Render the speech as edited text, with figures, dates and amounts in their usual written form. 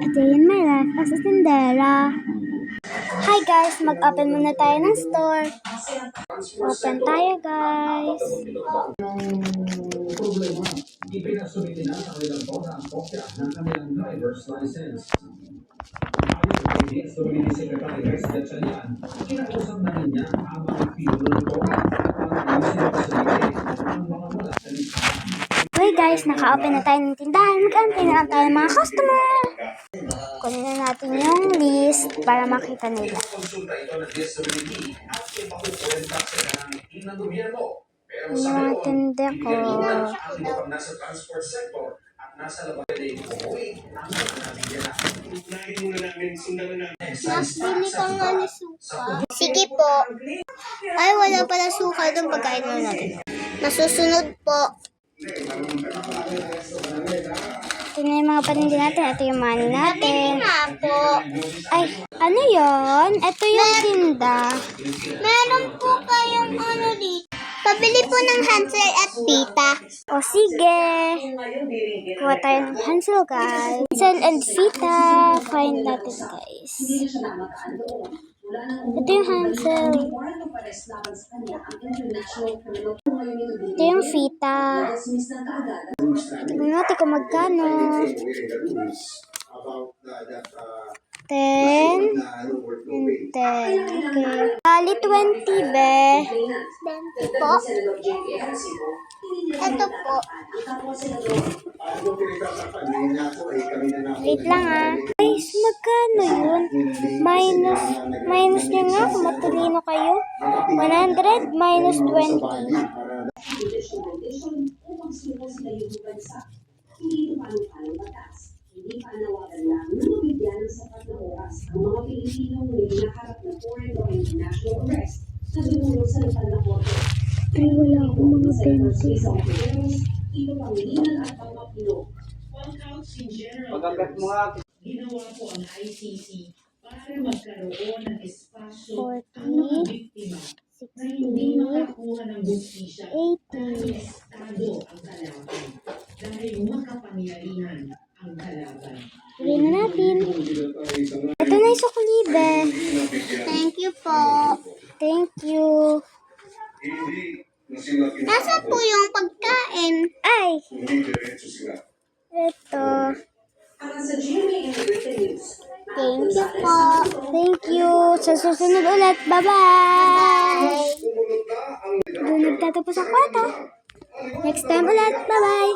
A day in my life as a Cinderella. Hi guys, mag-open muna tayo ng store. Open tayo guys. Problema, ipinasumiti na sa kanilang boda ang kopya ng kanilang driver's license. Ayon kay DSWD Secretary Rex Gatchalian, kinausap na rin niya ang mga funeral boda para ayusin at sumiti ang mga wala sa listahan. Okay guys, naka-open na tayo ng tindahan. Mag-antay na lang tayo ng mga customer. Kunin na natin yung list para makita nila. Konsulta ito ng DSWD at ipakukwenta sa ng gobyerno. Yung mga tinde ko. Ang iba pang nasa transport sector at nasa labas ay umuwi ang mga nabigyan na. Unahin muna namin, sundan na namin. Bili ka nga ni suka. Sige po. Ay, wala pala suka doon. Pagkain mo natin. Masusunod po. Ito na yung mga paninda natin. Ito yung money natin. Nabili nga po. Ay, ano yon? Ito yung tinda. Meron po kayong ano dito. Pabili po ng Hansel at Pita. O sige. Kuha tayo ng Hansel guys. Hansel and Vita. Find natin guys. Ito yung Hansel. Ito yung Vita. Tignan natin kung magkano. 10 and 10. Okay. Bali 20 be. 20 po. Ito po. Wait lang Guys, magkano yun? Minus nyo nga kung matalino kayo. 100 minus 20. Hindi panawagan lang na mabigyan ng sapat na oras ang mga Pilipinong may hinaharap na foreign or international arrest na dumulog sa lokal na korte. Ay, wala akong mga Sa isang Pilipinos, ito Pangilinan at Pangapino. One counts in general terms, ginawa po ang ICC para magkaroon ng espasyo ang mga biktima na hindi makakuha ng justisya dahil estado ang kalaban, dahil makapangyarihan ang kalaban. Tuloy na natin. Ito na yung sukulibe. Thank you po. Thank you. Nasaan po yung pagkain? Ay! Ito. Para sa GMA Integrated News, Thank you po. Thank you. Sa susunod ulit. Bye-bye! Doon nagtatapos ang kwarto. Next time ulit. Bye-bye!